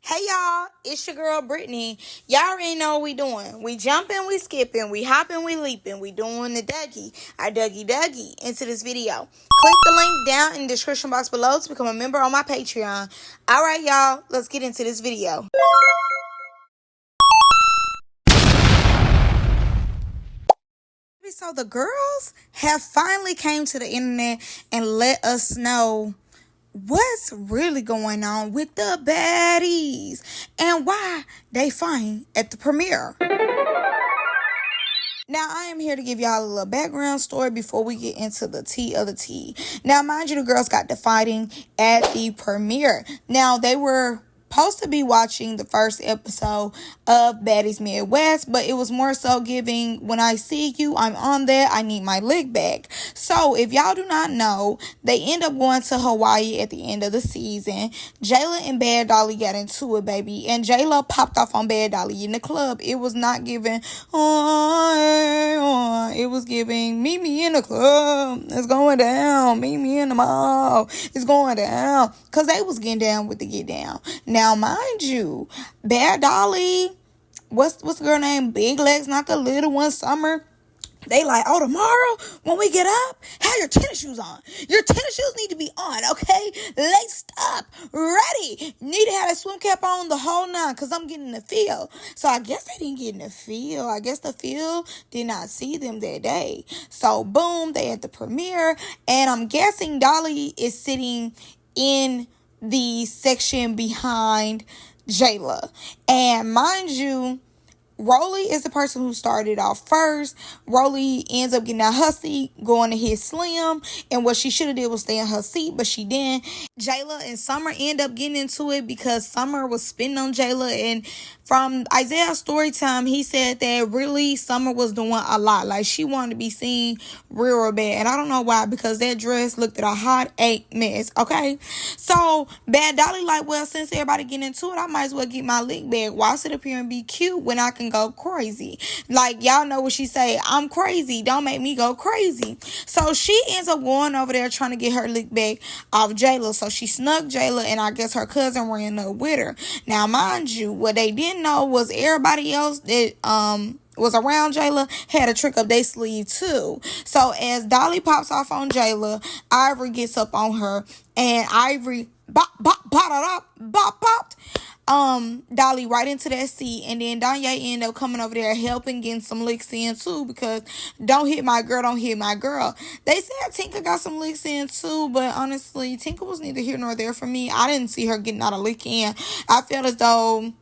Hey y'all, it's your girl Brittany. Y'all already know what we doing. We jumping, we skipping, we hopping, we leaping. We doing the Dougie. I Dougie into this video. Click the link down in the description box below to become a member on my Patreon. Alright y'all, let's get into this video. So the girls have finally came to the internet and let us know what's really going on with the baddies and why they fight at the premiere. Now, I am here to give y'all a little background story before we get into the tea of the tea. Now, mind you, the girls got to fighting at the premiere. Now, they were supposed to be watching the first episode of Baddies Midwest, but it was more so giving, when I see you, I'm on that, I need my lick back. So if y'all do not know, they end up going to Hawaii at the end of the season. Jela and Bad Dolly got into it, baby, and Jela popped off on Bad Dolly in the club. It was not giving, it was giving, meet me in the club, it's going down, meet me in the mall, it's going down, because they was getting down with the get down. Now, mind you, Bad Dolly, what's the girl name? Big Legs, not the little one, Summer. They like, oh, tomorrow when we get up, have your tennis shoes on. Your tennis shoes need to be on, okay? Laced up, ready. Need to have a swim cap on the whole nine because I'm getting the feel. So I guess they didn't get in the feel. I guess the feel did not see them that day. So boom, they at the premiere. And I'm guessing Dolly is sitting in the section behind Jayla. And mind you, Rolly is the person who started off first. Rolly ends up getting out her seat, going to hit Slim, and what she should have did was stay in her seat, but she didn't. Jayla and Summer end up getting into it because Summer was spinning on Jayla, and from Isaiah's story time, he said that really Summer was doing a lot. Like, she wanted to be seen real bad, and I don't know why, because that dress looked at a hot 8 mess, okay? So, Bad Dolly like, well, since everybody getting into it, I might as well get my lick back. Why sit up here and be cute when I can go crazy? Like, y'all know what she say, I'm crazy, don't make me go crazy. So, she ends up going over there trying to get her lick back off Jayla. So, she snuck Jayla, and I guess her cousin ran up with her. Now, mind you, what they didn't know was everybody else that was around Jayla had a trick up their sleeve too. So as Dolly pops off on Jayla, Ivory gets up on her, and Ivory popped Dolly right into that seat, and then Danye ended up coming over there helping, getting some licks in too, because don't hit my girl. They said Tinka got some licks in too, but honestly, Tinka was neither here nor there for me. I didn't see her getting out a lick in. I felt as though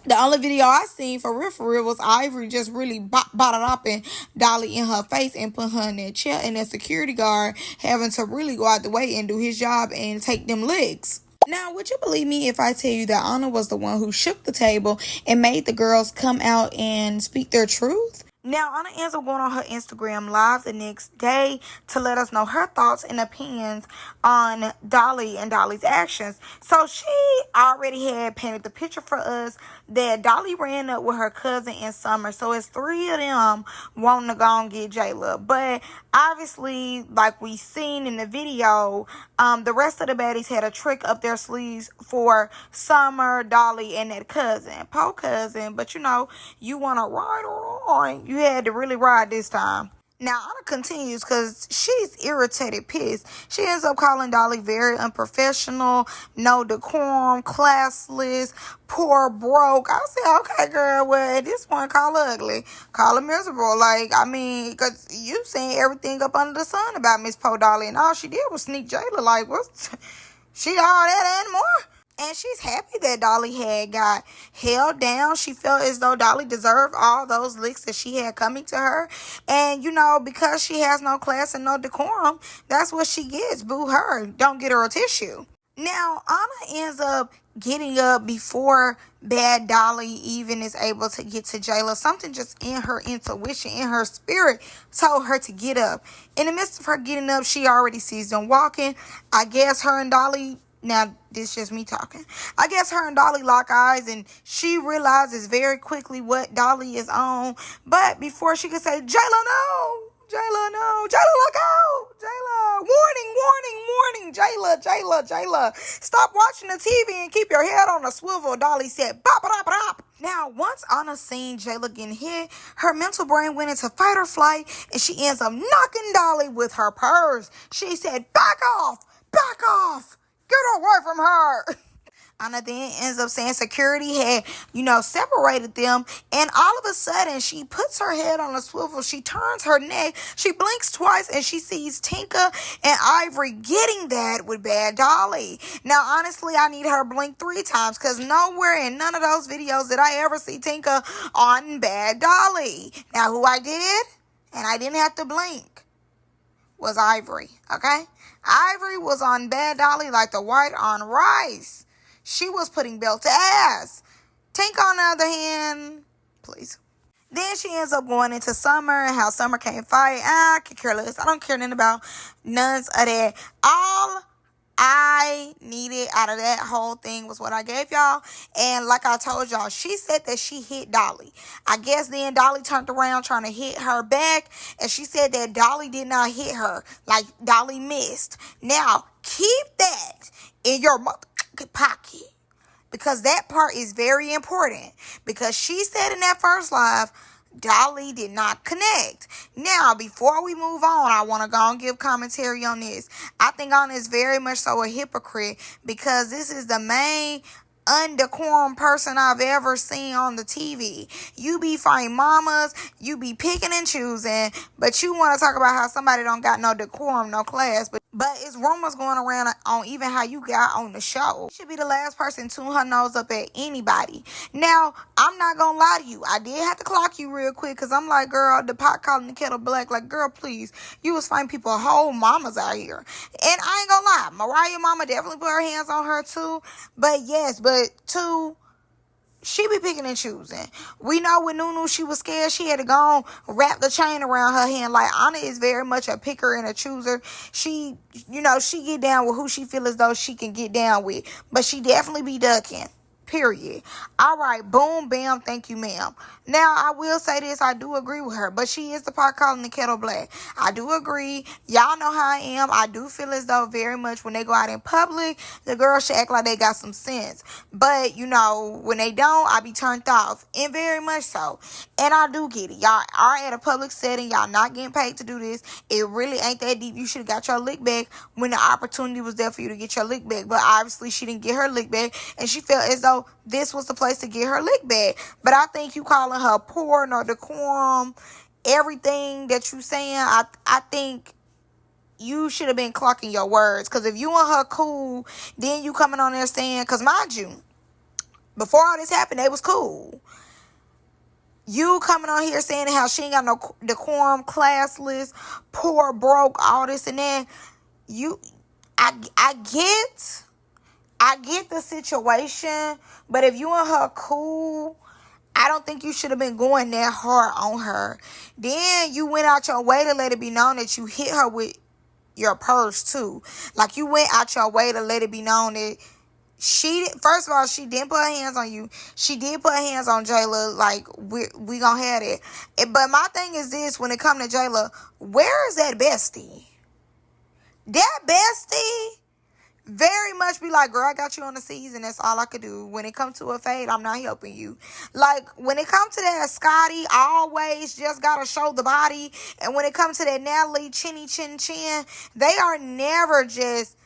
the only video I seen for real was Ivory just really bottled up and Dolly in her face and put her in that chair, and that security guard having to really go out the way and do his job and take them legs. Now, would you believe me if I tell you that Ahna was the one who shook the table and made the girls come out and speak their truth? Now, Ahna ends up going on her Instagram live the next day to let us know her thoughts and opinions on Dolly and Dolly's actions. So she already had painted the picture for us that Dolly ran up with her cousin in Summer. So it's 3 of them wanting to go and get Jayla. But obviously, like we seen in the video, the rest of the baddies had a trick up their sleeves for Summer, Dolly, and that cousin, po cousin. But you know, you want to ride on. You had to really ride this time. Now, Ahna continues because she's irritated, pissed. She ends up calling Dolly very unprofessional, no decorum, classless, poor, broke. I said, okay, girl, well, at this point, call her ugly. Call her miserable. Like, I mean, because you saying everything up under the sun about Miss Po Dolly, and all she did was sneak Jayla. Like, what's she all that and more? And she's happy that Dolly had got held down. She felt as though Dolly deserved all those licks that she had coming to her. And, you know, because she has no class and no decorum, that's what she gets. Boo her. Don't get her a tissue. Now, Ahna ends up getting up before Bad Dolly even is able to get to Jayla. Something just in her intuition, in her spirit, told her to get up. In the midst of her getting up, she already sees them walking. I guess her and Dolly... Now, this is just me talking. I guess her and Dolly lock eyes, and she realizes very quickly what Dolly is on. But before she could say, Jayla, no! Jayla, no. Jayla, look out. Jayla, warning, warning, warning. Jayla, Jayla, Jayla. Stop watching the TV and keep your head on a swivel, Dolly said. Bop, bop, bop. Now, once Ahna seen Jayla getting hit, her mental brain went into fight or flight, and she ends up knocking Dolly with her purse. She said, back off, get away from her. Ahna then ends up saying security had, separated them. And all of a sudden, she puts her head on a swivel. She turns her neck. She blinks twice and she sees Tinka and Ivory getting that with Bad Dolly. Now, honestly, I need her blink 3 times because nowhere in none of those videos did I ever see Tinka on Bad Dolly. Now, who I did, and I didn't have to blink, was Ivory, okay? Ivory was on Bad Dolly like the white on rice. She was putting belt to ass. Tink, on the other hand, please. Then she ends up going into Summer and how Summer can't fight. I could care less. I don't care nothing about none of that. All I needed out of that whole thing was what I gave y'all. And like I told y'all, she said that she hit Dolly. I guess then Dolly turned around trying to hit her back. And she said that Dolly did not hit her. Like Dolly missed. Now, keep that in your pocket, because that part is very important, because she said in that first live Dolly did not connect. Now, before we move on, I want to go and give commentary on this. I think Ahna is very much so a hypocrite, because this is the main undecorum person I've ever seen on the TV. You be fighting mamas, you be picking and choosing, but you want to talk about how somebody don't got no decorum, no class. But it's rumors going around on even how you got on the show. You should be the last person to tune her nose up at anybody. Now, I'm not gonna lie to you. I did have to clock you real quick, because I'm like, girl, the pot calling the kettle black. Like, girl, please. You was fighting people, whole mamas out here. And I ain't gonna lie, Mariah mama definitely put her hands on her too. But yes, two, she be picking and choosing. We know when Nunu, she was scared, she had to go and wrap the chain around her hand. Like, Ahna is very much a picker and a chooser. She, she get down with who she feel as though she can get down with. But she definitely be ducking. Period. All right. Boom, bam. Thank you, ma'am. Now, I will say this. I do agree with her. But she is the pot calling the kettle black. I do agree. Y'all know how I am. I do feel as though very much when they go out in public, the girls should act like they got some sense. But, when they don't, I be turned off. And very much so. And I do get it. Y'all are at a public setting. Y'all not getting paid to do this. It really ain't that deep. You should have got your lick back when the opportunity was there for you to get your lick back. But obviously, she didn't get her lick back. And she felt as though this was the place to get her lick back. But I think you calling her poor, no decorum, everything that you saying, I think you should have been clocking your words. Because if you and her cool, then you coming on there saying, because mind you, before all this happened, they was cool. You coming on here saying how she ain't got no decorum, classless, poor, broke, all this and that. I get the situation, but if you and her cool, I don't think you should have been going that hard on her. Then you went out your way to let it be known that you hit her with your purse too. Like, you went out your way to let it be known that first of all, she didn't put her hands on you. She did put her hands on Jayla. Like, we gonna have it. But my thing is this, when it come to Jayla, where is that bestie? That bestie very much be like, girl, I got you on the season. That's all I could do. When it comes to a fade, I'm not helping you. Like, when it comes to that Scotty, always just got to show the body. And when it comes to that Natalie, chinny chin chin, they are never just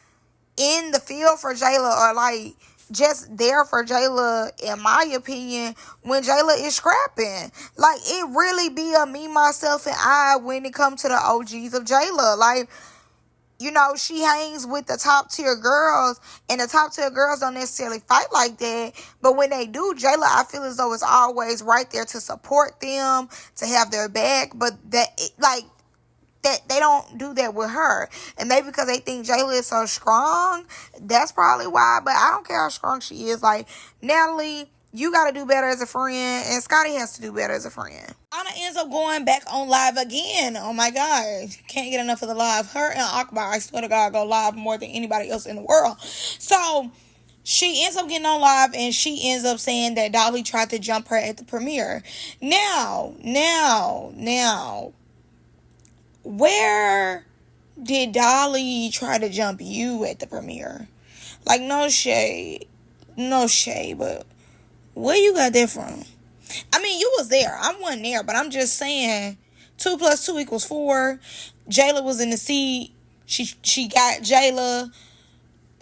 in the field for Jayla, or like just there for Jayla, in my opinion, when Jayla is scrapping. Like, it really be a me, myself, and I when it comes to the OGs of Jayla. Like, she hangs with the top tier girls, and the top tier girls don't necessarily fight like that. But when they do, Jayla, I feel as though it's always right there to support them, to have their back. But that they don't do that with her. And maybe because they think Jayla is so strong, that's probably why. But I don't care how strong she is. Like, Natalie, you got to do better as a friend, and Scotty has to do better as a friend. Ahna ends up going back on live again. Oh my God. Can't get enough of the live. Her and Akbar, I swear to God, go live more than anybody else in the world. So she ends up getting on live, and she ends up saying that Dolly tried to jump her at the premiere. Now, Where did Dolly try to jump you at the premiere? Like, no shade. No shade, but where you got that from? I mean, you was there. I wasn't there, but I'm just saying 2 plus 2 equals 4. Jayla was in the seat. She got Jayla.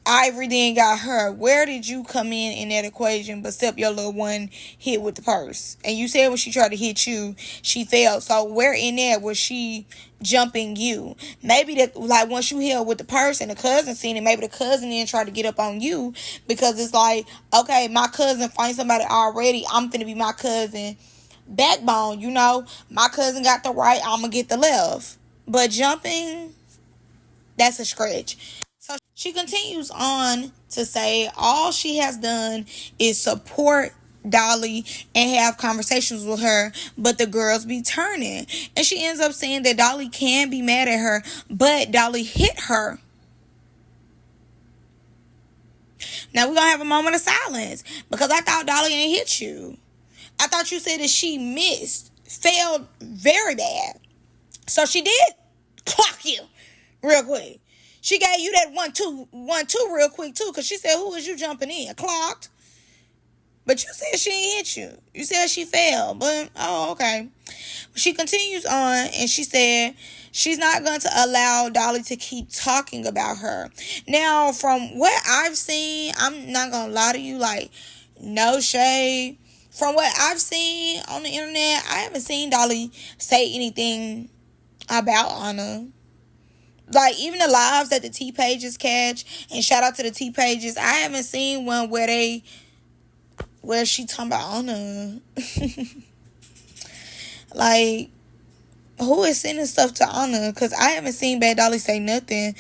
Ivory then got her. Where did you come in that equation but except your little one hit with the purse? And you said when she tried to hit you, she failed. So where in there was she jumping you? Maybe that, like, once you held with the purse and the cousin seen it, maybe the cousin then tried to get up on you because it's like, okay, my cousin find somebody already. I'm finna be my cousin backbone, you know? My cousin got the right, I'm gonna get the left. But jumping, that's a stretch. So she continues on to say all she has done is support Dolly and have conversations with her, but the girls be turning. And she ends up saying that Dolly can be mad at her, but Dolly hit her. Now we're going to have a moment of silence because I thought Dolly ain't hit you. I thought you said that she failed very bad. So she did clock you real quick. She gave you that 1-2 real quick too, because she said, who is you jumping in? Clocked. But you said she ain't hit you. You said she fell, but okay. She continues on and she said she's not going to allow Dolly to keep talking about her. Now, from what I've seen, I'm not going to lie to you, like, no shade. From what I've seen on the internet, I haven't seen Dolly say anything about Ahna. Like, even the lives that the T-Pages catch, and shout out to the T-Pages, I haven't seen one where she talking about Ahna. Like, who is sending stuff to Ahna? Because I haven't seen Bad Dolly say nothing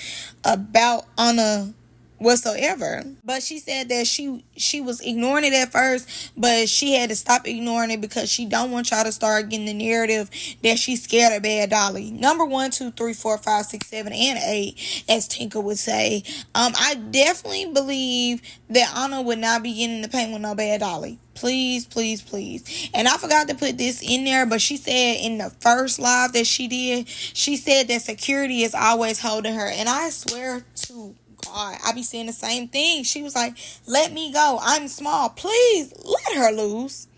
about Ahna whatsoever. But she said that she was ignoring it at first, but she had to stop ignoring it because she don't want y'all to start getting the narrative that she's scared of Bad Dolly. Number 1, 2, 3, 4, 5, 6, 7, and 8, as Tinker would say. I definitely believe that Ahna would not be getting in the paint with no Bad Dolly. Please, please, please. And I forgot to put this in there, but she said in the first live that she did, she said that security is always holding her. And I swear to God, I be saying the same thing. She was like, let me go. I'm small. Please let her lose.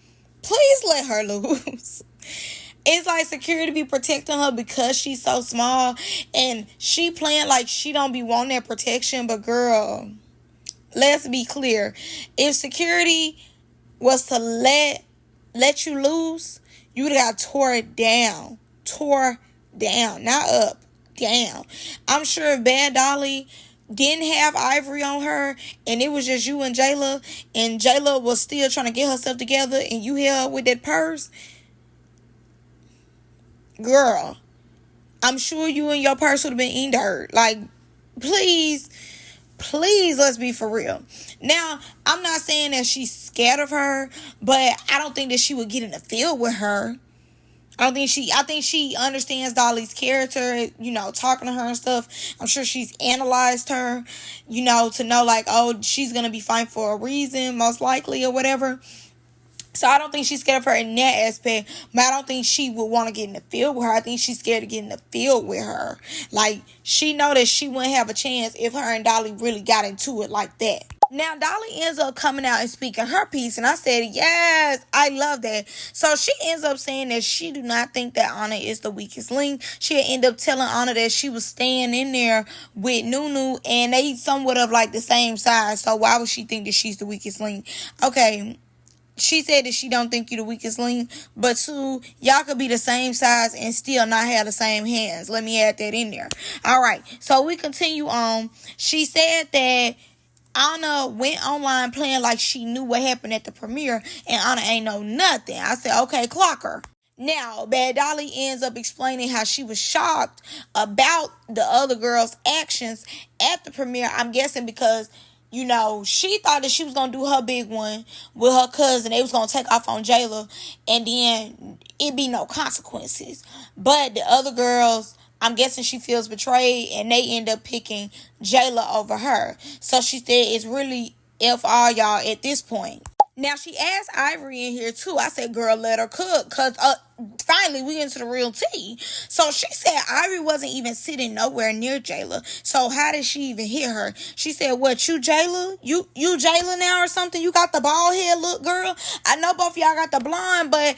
Please let her lose. It's like security be protecting her because she's so small. And she playing like she don't be wanting that protection. But girl, let's be clear. If security was to let you lose, you would have got tore down. Tore down. Not up. Down. I'm sure if Bad Dolly didn't have Ivory on her and it was just you and Jayla was still trying to get herself together and you held with that purse, girl, I'm sure you and your purse would have been eating dirt. Like, please, let's be for real. Now, I'm not saying that she's scared of her, but I don't think that she would get in the field with her. I think she understands Dolly's character, you know, talking to her and stuff. I'm sure she's analyzed her, you know, to know like, oh, she's going to be fine for a reason, most likely, or whatever. So I don't think she's scared of her in that aspect, but I don't think she would want to get in the field with her. I think she's scared to get in the field with her. Like, she know that she wouldn't have a chance if her and Dolly really got into it like that. Now, Dolly ends up coming out and speaking her piece, and I said, yes, I love that. So she ends up saying that she do not think that Ahna is the weakest link. She end up telling Ahna that she was staying in there with Nunu, and they somewhat of like the same size, so why would she think that she's the weakest link? Okay, she said that she don't think you the weakest link, but two, y'all could be the same size and still not have the same hands. Let me add that in there. All right, so we continue on. She said that Ahna went online playing like she knew what happened at the premiere, and Ahna ain't know nothing. I said, okay, clock her. Now, Bad Dolly ends up explaining how she was shocked about the other girl's actions at the premiere. I'm guessing because, you know, she thought that she was going to do her big one with her cousin. They was going to take off on Jayla, and then it'd be no consequences. But the other girls, I'm guessing she feels betrayed, and they end up picking Jayla over her. So she said it's really F all y'all at this point. Now, she asked Ivory in here, too. I said, girl, let her cook. Because finally we into the real tea. So she said Ivory wasn't even sitting nowhere near Jayla. So how did she even hit her? She said, what, you Jayla? You Jayla now or something? You got the bald head look, girl? I know both of y'all got the blonde, but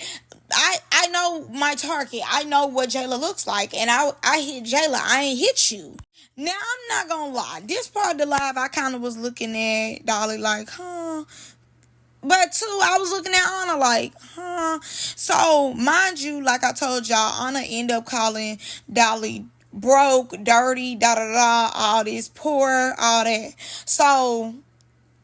I know my target. I know what Jayla looks like. And I hit Jayla. I ain't hit you. Now, I'm not gonna lie. This part of the live, I kind of was looking at Dolly like, huh? But too, I was looking at Ahna like, huh? So, mind you, like I told y'all, Ahna ended up calling Dolly broke, dirty, da-da-da, all this, poor, all that. So,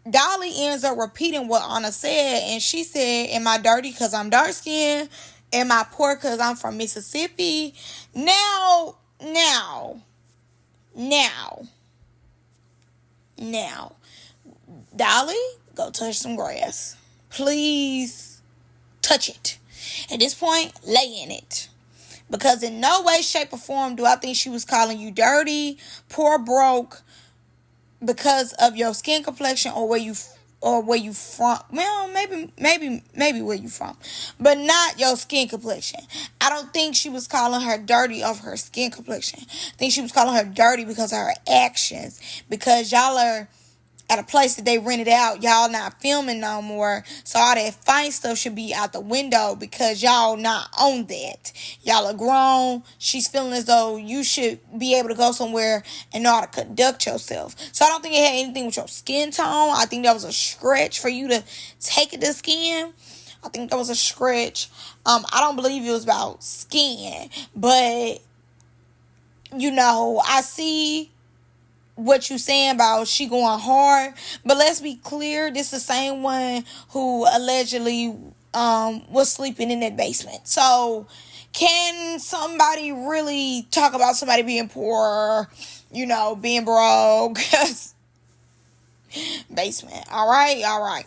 Dolly ends up repeating what Ahna said, and she said, am I dirty because I'm dark-skinned? Am I poor because I'm from Mississippi? Now, Dolly, go touch some grass. Please touch it. At this point, lay in it. Because in no way, shape, or form do I think she was calling you dirty, poor, broke, because of your skin complexion or where you from. Well, maybe where you from, but not your skin complexion. I don't think she was calling her dirty of her skin complexion. I think she was calling her dirty because of her actions. Because y'all are at a place that they rented out, y'all not filming no more, so all that fine stuff should be out the window because y'all not on that. Y'all are grown. She's feeling as though you should be able to go somewhere and know how to conduct yourself. So I don't think it had anything with your skin tone. I think that was a stretch for you to take it to skin. I think that was a stretch. I don't believe it was about skin, but I see what you saying about she going hard, but let's be clear, this is the same one who allegedly was sleeping in that basement. So can somebody really talk about somebody being poor, being broke? Basement. All right.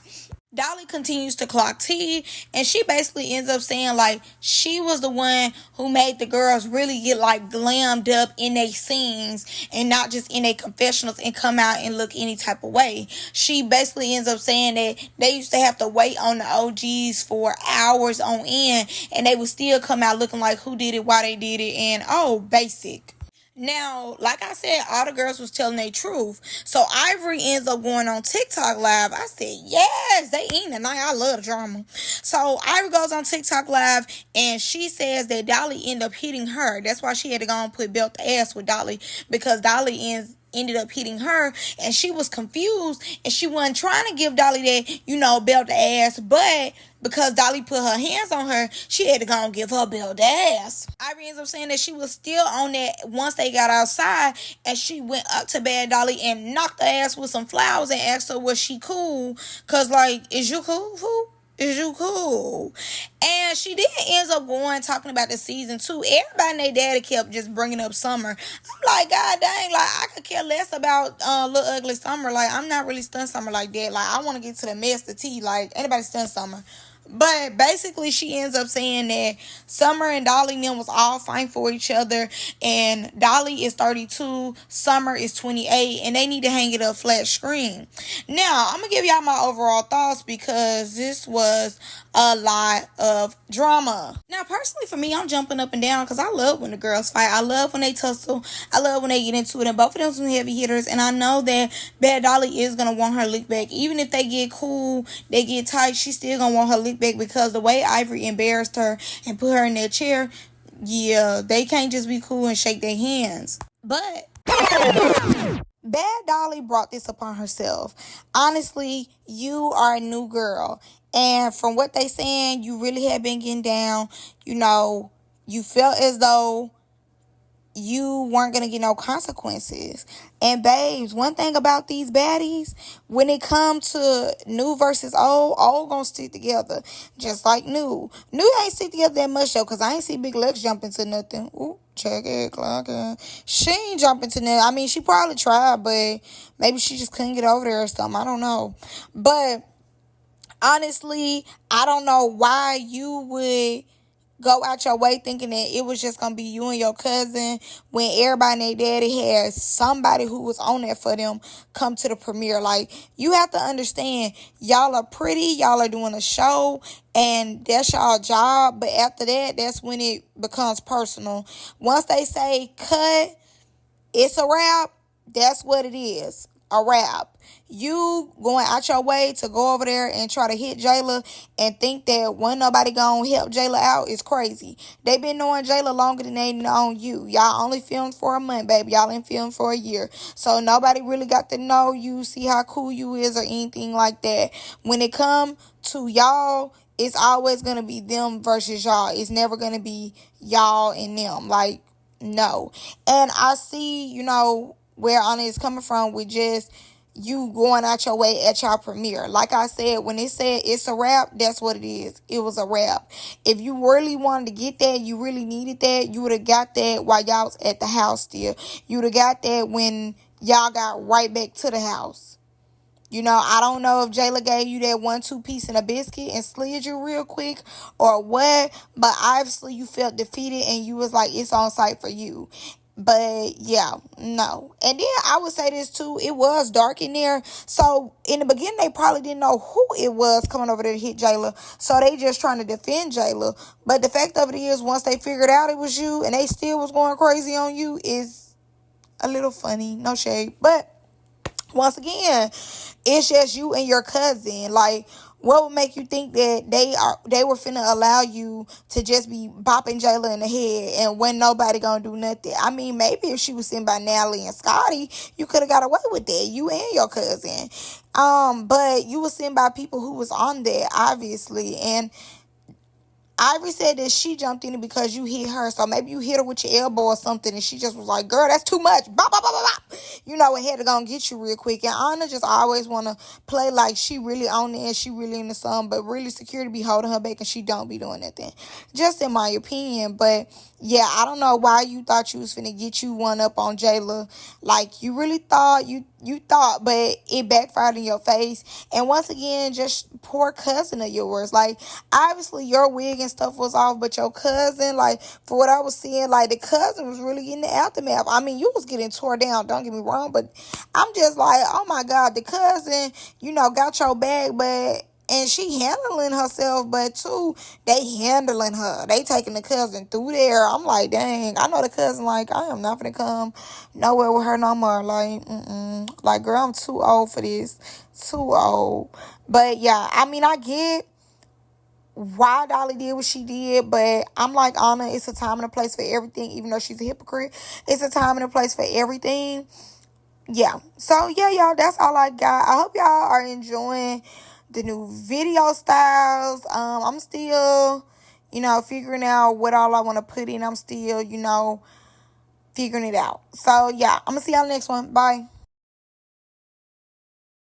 Dolly continues to clock tea, and she basically ends up saying like she was the one who made the girls really get like glammed up in their scenes and not just in their confessionals and come out and look any type of way. She basically ends up saying that they used to have to wait on the OGs for hours on end, and they would still come out looking like who did it, why they did it, and basic. Now, like I said, all the girls was telling their truth. So Ivory ends up going on TikTok Live. I said, yes, they eating tonight. I love drama. So Ivory goes on TikTok Live and she says that Dolly ended up hitting her. That's why she had to go and put belt to ass with Dolly, because Dolly ended up hitting her, and she was confused, and she wasn't trying to give Dolly that, belt to ass, but because Dolly put her hands on her, she had to go and give her belt to ass. Ivory ends up saying that she was still on that once they got outside, and she went up to Bad Dolly and knocked her ass with some flowers and asked her was she cool, because is you cool, fool? Is you cool? And she then ends up going talking about the season 2. Everybody and their daddy kept just bringing up Summer. I'm like, God dang, like I could care less about Little Ugly Summer. Like I'm not really stunned Summer like that. Like I want to get to the mess, the tea. Like anybody stunned Summer. But basically, she ends up saying that Summer and Dolly and them was all fighting for each other. And Dolly is 32, Summer is 28, and they need to hang it up flat screen. Now, I'm going to give y'all my overall thoughts because this was a lot of drama. Now, personally, for me, I'm jumping up and down because I love when the girls fight. I love when they tussle. I love when they get into it. And both of them some heavy hitters. And I know that Bad Dolly is going to want her lick back. Even if they get cool, they get tight, she's still going to want her lick back because the way Ivory embarrassed her and put her in that chair, yeah, they can't just be cool and shake their hands. But Bad Dolly brought this upon herself. Honestly, you are a new girl. And from what they saying, you really have been getting down. You felt as though you weren't going to get no consequences. And babes, one thing about these baddies, when it comes to new versus old gonna stick together. Just like new. New ain't stick together that much though, because I ain't see Big Lex jump into nothing. Ooh, check it, clock it. She ain't jumping to nothing. I mean, she probably tried, but maybe she just couldn't get over there or something. I don't know. But honestly, I don't know why you would go out your way thinking that it was just gonna be you and your cousin when everybody and their daddy had somebody who was on there for them come to the premiere. Like, you have to understand, y'all are pretty, y'all are doing a show, and that's y'all job. But after that, that's when it becomes personal. Once they say cut, it's a wrap. That's what it is. A wrap. You going out your way to go over there and try to hit Jayla and think that when nobody gonna help Jayla out is crazy. They been knowing Jayla longer than they known you. Y'all only filmed for a month, baby. Y'all ain't filmed for a year. So nobody really got to know you, see how cool you is or anything like that. When it come to y'all, it's always gonna be them versus y'all. It's never gonna be y'all and them. Like, no. And I see, where Anna is coming from with just you going out your way at your premiere. Like I said, when it said it's a wrap, that's what it is. It was a wrap. If you really wanted to get that, you really needed that, you would have got that while y'all was at the house still. You would have got that when y'all got right back to the house. I don't know if Jayla gave you that 1-2 piece and a biscuit and slid you real quick or what, but obviously you felt defeated and you was like, it's on site for you. But yeah, no. And then I would say this too, it was dark in there. So in the beginning, they probably didn't know who it was coming over there to hit Jayla. So they just trying to defend Jayla. But the fact of it is, once they figured out it was you and they still was going crazy on you, is a little funny. No shade. But once again, it's just you and your cousin. Like, what would make you think that they were finna allow you to just be bopping Jayla in the head and when nobody gonna do nothing? I mean, maybe if she was sitting by Natalie and Scotty, you could have got away with that, you and your cousin. But you was sitting by people who was on there, obviously, and Ivory said that she jumped in it because you hit her. So maybe you hit her with your elbow or something and she just was like, girl, that's too much. Bop, bop, bop, bop, bop. And had to go and get you real quick. And Ahna just always want to play like she really on there and she really in the sun. But really, security be holding her back and she don't be doing nothing. Just in my opinion. But yeah, I don't know why you thought you was finna get you one up on Jayla. Like, you really thought, you thought, but it backfired in your face. And once again, just poor cousin of yours. Like, obviously your wig and stuff was off, but your cousin, like, for what I was seeing, like, the cousin was really getting the aftermath. I mean, you was getting tore down, don't get me wrong, but I'm just like, oh my God, the cousin, got your bag, and she handling herself, but too, they handling her. They taking the cousin through there. I'm like, dang, I know the cousin, like, I am not gonna come nowhere with her no more. Like, like, girl, I'm too old for this. Too old. But yeah, I mean, I get why Dolly did what she did, but I'm like, Anna, it's a time and a place for everything, even though she's a hypocrite. It's a time and a place for everything. Yeah. So yeah, y'all, that's all I got. I hope y'all are enjoying the new video styles. I'm still, figuring out what all I want to put in. I'm still, figuring it out. So yeah, I'm gonna see y'all next one. Bye.